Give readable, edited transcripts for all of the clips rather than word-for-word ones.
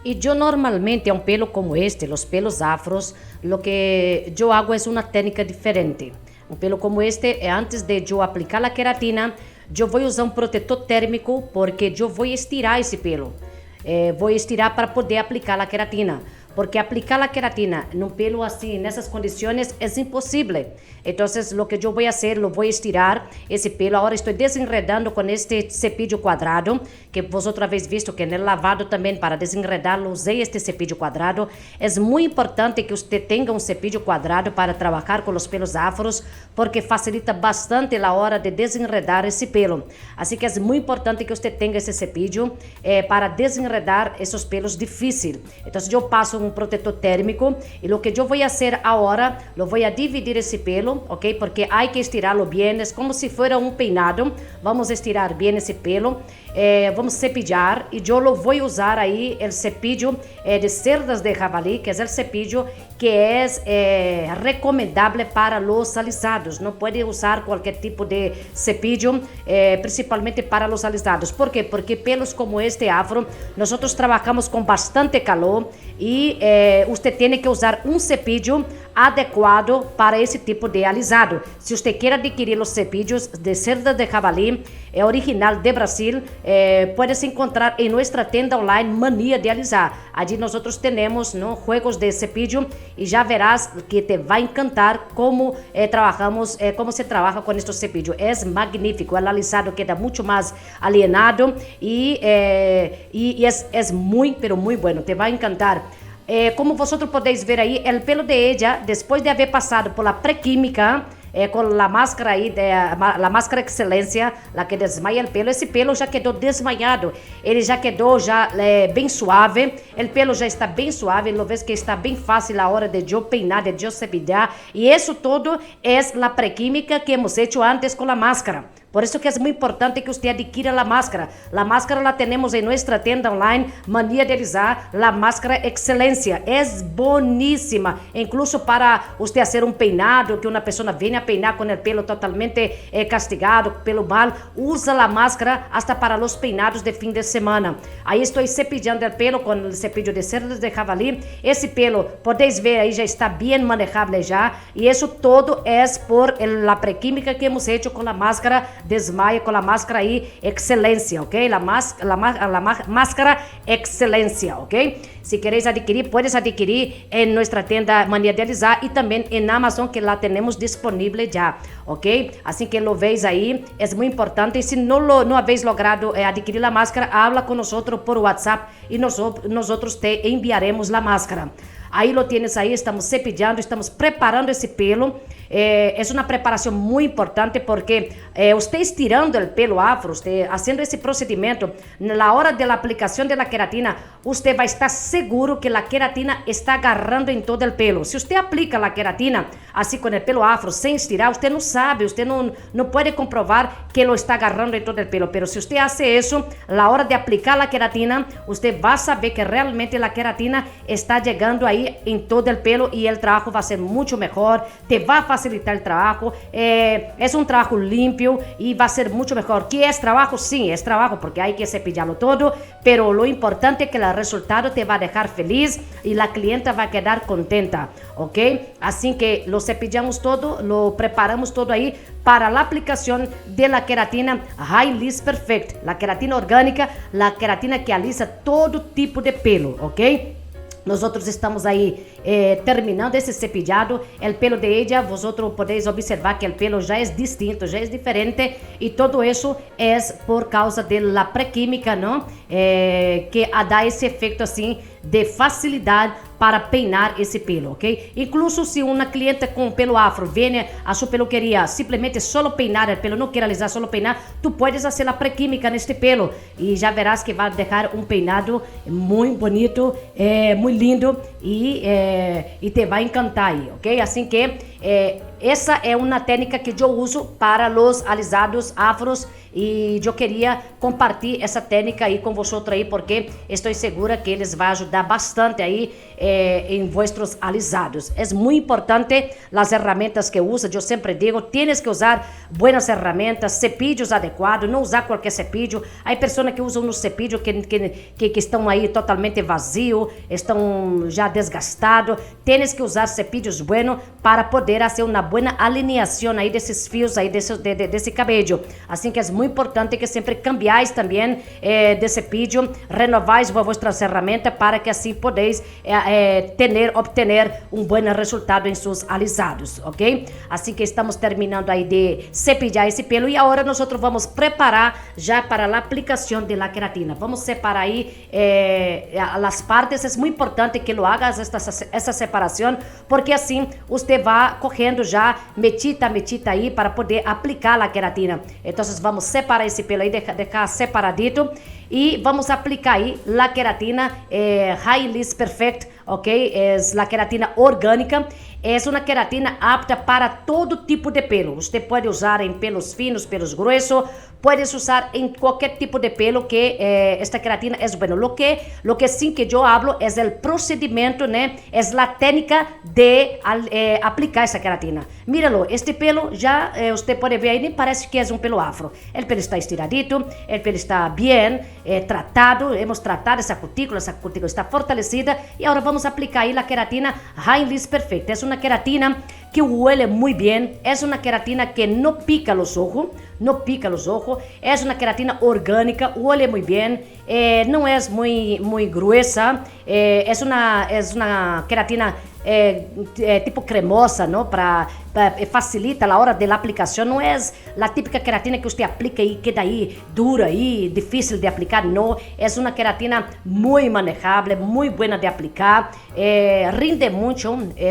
Y yo normalmente a un pelo como este, los pelos afros, lo que yo hago es una técnica diferente. Un pelo como este, antes de yo aplicar la queratina, yo voy a usar un protector térmico porque yo voy a estirar ese pelo. Voy a estirar para poder aplicar la queratina. Porque aplicar la queratina en un pelo así, en esas condiciones, es imposible. Entonces, lo que yo voy a hacer, lo voy a estirar ese pelo. Ahora estoy desenredando con este cepillo cuadrado, que vosotros habéis visto que en el lavado también para desenredarlo usé este cepillo cuadrado. Es muy importante que usted tenga un cepillo cuadrado para trabajar con los pelos afros, porque facilita bastante la hora de desenredar ese pelo. Así que es muy importante que usted tenga ese cepillo para desenredar esos pelos difíciles. Entonces, yo paso un protector térmico y lo que yo voy a hacer ahora, lo voy a dividir ese pelo, ¿ok? Porque hay que estirarlo bien, es como si fuera un peinado. Vamos a estirar bien ese pelo, vamos a cepillar y yo lo voy a usar ahí el cepillo de cerdas de jabalí, que es el cepillo que es recomendable para los alisados. No puede usar cualquier tipo de cepillo, principalmente para los alisados. ¿Por qué? Porque pelos como este afro, nosotros trabajamos con bastante calor y usted tiene que usar un cepillo adecuado para ese tipo de alisado. Si usted quiere adquirir los cepillos de cerdas de jabalí original de Brasil, puedes encontrar en nuestra tienda online Mania de Alisar. Allí nosotros tenemos, ¿no?, juegos de cepillo y ya verás que te va a encantar cómo trabajamos, cómo se trabaja con estos cepillos. Es magnífico, el alisado queda mucho más alienado y es muy, pero muy bueno, te va a encantar. Como vosotros podéis ver ahí, el pelo de ella, después de haber pasado por la prequímica, con la máscara ahí, la máscara Excelencia, la que desmaia el pelo, esse pelo já quedou desmaiado, ele já quedou bem suave, el pelo já está bem suave, lo ves que está bem fácil a hora de yo peinar, de yo cepillar, y eso todo es la prequímica que hemos hecho antes con la máscara. Por eso que es muy importante que usted adquiera la máscara. La máscara la tenemos en nuestra tienda online, Mania de Alisar, la máscara Excelencia. Es buenísima, incluso para usted hacer un peinado, que una persona viene a peinar con el pelo totalmente castigado, pelo mal, usa la máscara hasta para los peinados de fin de semana. Ahí estoy cepillando el pelo con el cepillo de cerdas de jabalí. Ese pelo, podéis ver ahí, ya está bien manejable ya. Y eso todo es por la prequímica que hemos hecho con la máscara Desmaia, con la máscara ahí Excelencia, ¿ok? La máscara Excelencia, ¿ok? Si queréis adquirir, puedes adquirir en nuestra tienda Mania de Alisar y también en Amazon, que la tenemos disponible ya, ¿ok? Así que lo veis ahí, es muy importante. Y si no habéis logrado adquirir la máscara, habla con nosotros por WhatsApp y nosotros te enviaremos la máscara. Ahí lo tienes ahí, estamos cepillando, estamos preparando ese pelo. Es una preparación muy importante porque usted estirando el pelo afro, usted haciendo ese procedimiento, en la hora de la aplicación de la queratina, usted va a estar seguro que la queratina está agarrando en todo el pelo. Si usted aplica la queratina así con el pelo afro, sin estirar, usted no sabe, usted no puede comprobar que lo está agarrando en todo el pelo. Pero si usted hace eso, a la hora de aplicar la queratina, usted va a saber que realmente la queratina está llegando ahí en todo el pelo y el trabajo va a ser mucho mejor, te va a facilitar el trabajo, es un trabajo limpio y va a ser mucho mejor. ¿Qué es trabajo? Sí, es trabajo porque hay que cepillarlo todo, pero lo importante es que el resultado te va a dejar feliz y la clienta va a quedar contenta, ¿ok? Así que lo cepillamos todo, lo preparamos todo ahí para la aplicación de la queratina High Liss Perfect, la queratina orgánica, la queratina que alisa todo tipo de pelo, ¿ok? Nosotros estamos ahí terminando ese cepillado. El pelo de ella, vosotros podéis observar que el pelo ya es distinto, ya es diferente. Y todo eso es por causa de la prequímica, ¿no? Que da ese efecto así de facilidad para peinar esse pelo, ok? Incluso se uma cliente com pelo afro viene a sua peluqueria simplesmente solo peinar el pelo, não quer alisar, solo peinar, tu puedes fazer a prequímica neste pelo e já verás que vai deixar um peinado muito bonito, muito lindo e te vai encantar aí, ok? Assim que essa é uma técnica que eu uso para os alisados afros e eu queria compartilhar essa técnica aí com vocês aí, porque estou segura que eles vão ajudar bastante aí em vuestros alisados. É muito importante as ferramentas que usa. Eu sempre digo, tienes que usar boas ferramentas, cepillos adequados, não usar qualquer cepillo. Há pessoas que usam uns cepillos que estão aí totalmente vazios, estão já desgastados. Tienes que usar cepillos buenos para poder fazer uma boa alinhação aí desses fios aí desse cabelo. Assim que é muito importante que sempre cambiáis também de cepillo, renováis vuestras ferramentas para que assim podeis obter um bom resultado em seus alisados, ok? Assim que estamos terminando aí de cepillar esse pelo e agora nós vamos preparar já para a aplicação de la queratina. Vamos separar aí as partes. É muito importante que lo hagas essa separação, porque assim você vai correndo já metita a metita aí para poder aplicar a queratina. Então vamos separar esse pelo aí, deixar separadito e vamos aplicar aí a queratina Highliss Perfect, ok? É a queratina orgânica. É uma queratina apta para todo tipo de pelo. Você pode usar em pelos finos, pelos grossos, puedes usar em qualquer tipo de pelo que esta queratina é bueno. Lo que sim que eu hablo é o procedimento, né? É a técnica de aplicar essa queratina. Míralo, este pelo já você pode ver aí, nem parece que é um pelo afro. O pelo está estiradito, o pelo está bem tratado, hemos tratado essa cutícula está fortalecida e agora vamos aplicar aí a queratina Highliss Perfect. É uma queratina que huele muy bien, es una queratina que no pica los ojos, es una queratina orgánica, huele muy bien, no es muy gruesa, es una queratina tipo cremosa, ¿no? Para facilita a hora da aplicação. Não é a típica queratina que você aplica e queda aí dura e difícil de aplicar. Não, é uma queratina muito manejável, muito boa de aplicar, rinde muito.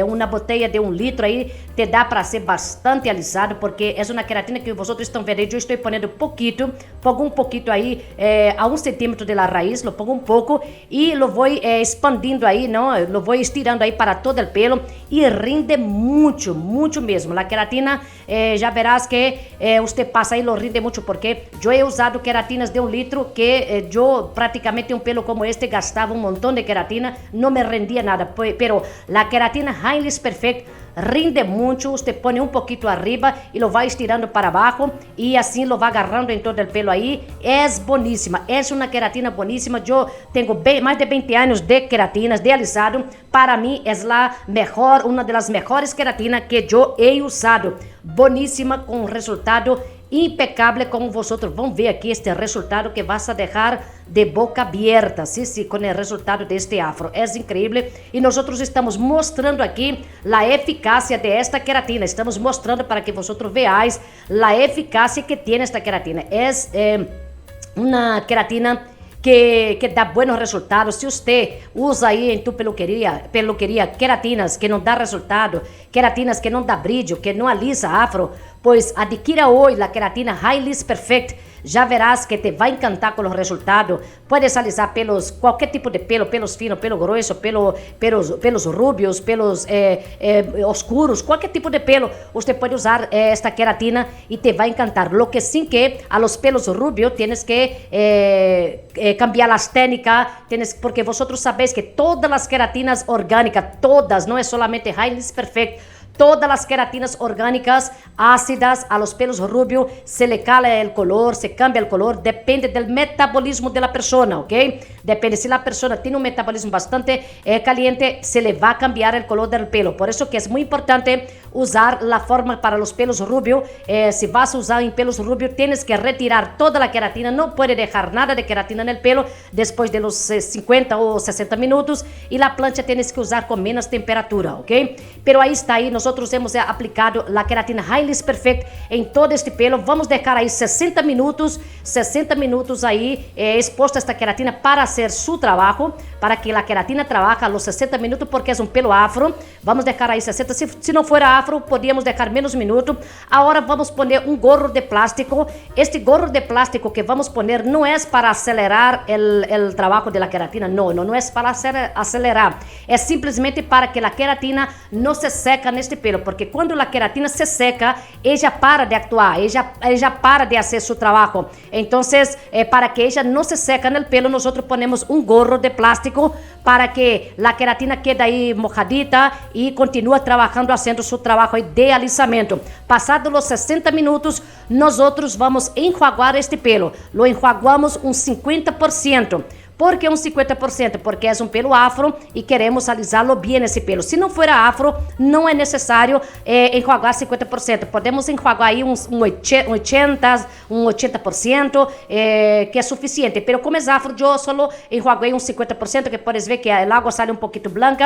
Uma botella de 1 litro aí te dá para ser bastante alisado, porque é uma queratina que vocês estão vendo. Eu estou ponendo pongo um pouquinho aí a 1 centímetro da raiz, lo pongo um pouco e lo vou expandindo aí, não? Lo vou estirando aí para todo o pelo e rinde muito mesmo. A queratina, já verás que você passa aí, lo rinde muito, porque eu he usado queratinas de 1 litro que eu praticamente um pelo como este gastava um montão de queratina, não me rendia nada, pero la queratina Highliss Perfect rinde muito. Você põe um pouquinho arriba e lo vai estirando para baixo e assim lo vai agarrando em todo o pelo aí. É boníssima, é uma queratina boníssima. Eu tenho mais de 20 anos de queratinas, de alisado. Para mim é uma das melhores queratinas que eu he usado. Boníssima, com resultado impecável, como vocês vão ver aqui este resultado que vas a deixar de boca aberta, sí, com o resultado deste afro. É incrível e nós estamos mostrando aqui a eficácia de esta queratina. Estamos mostrando para que vocês veáis a eficácia que tem esta queratina. É uma queratina que dá buenos resultados. Se você usa aí em tu peluqueria queratinas que não dá resultado, queratinas que não dá brilho, que não alisa afro, pois adquira hoje a queratina Highliss Perfect. Já verás que te vai encantar com os resultados. Puedes alisar pelos, qualquer tipo de pelo, pelos finos, pelo grosso, pelos rubios, pelos oscuros, qualquer tipo de pelo. Você pode usar esta queratina e te vai encantar. Lo que sim que a los pelos rubios tienes que cambiar as técnicas, porque vosotros sabéis que todas as queratinas orgânicas, todas, não é solamente Highliss Perfect, todas las queratinas orgánicas ácidas a los pelos rubios se le cala el color, se cambia el color, depende del metabolismo de la persona, ¿ok? Depende, si la persona tiene un metabolismo bastante caliente, se le va a cambiar el color del pelo. Por eso que es muy importante usar la forma para los pelos rubios. Si vas a usar en pelos rubios, tienes que retirar toda la queratina, no puede dejar nada de queratina en el pelo después de los 50 o 60 minutos y la plancha tienes que usar con menos temperatura, ¿ok? Pero ahí está, ahí nosotros hemos aplicado la queratina Highliss Perfect en todo este pelo. Vamos dejar ahí 60 minutos ahí expuesta esta queratina para hacer su trabajo, para que la queratina trabaje a los 60 minutos, porque es un pelo afro. Vamos dejar ahí 60, si no fuera afro, podríamos dejar menos minutos. Ahora vamos poner un gorro de plástico. Este gorro de plástico que vamos poner no es para acelerar el trabajo de la queratina, no es para acelerar, es simplemente para que la queratina no se seca neste este pelo, porque quando a queratina se seca, ella para de actuar, ella para de hacer su trabajo. Entonces, para que ella no se seca en el pelo, nosotros ponemos un gorro de plástico para que la queratina quede ahí mojadita y continúa trabajando, haciendo su trabajo de alisamiento. Pasados los 60 minutos, nosotros vamos a enjuagar este pelo. Lo enjuagamos un 50%. ¿Por qué un 50%? Porque es un pelo afro y queremos alisarlo bien ese pelo. Si no fuera afro, no es necesario enjuagar 50%. Podemos enjuagar ahí un 80%, que es suficiente. Pero como es afro, yo solo enjuaguei un 50%, que puedes ver que el agua sale un poquito blanca.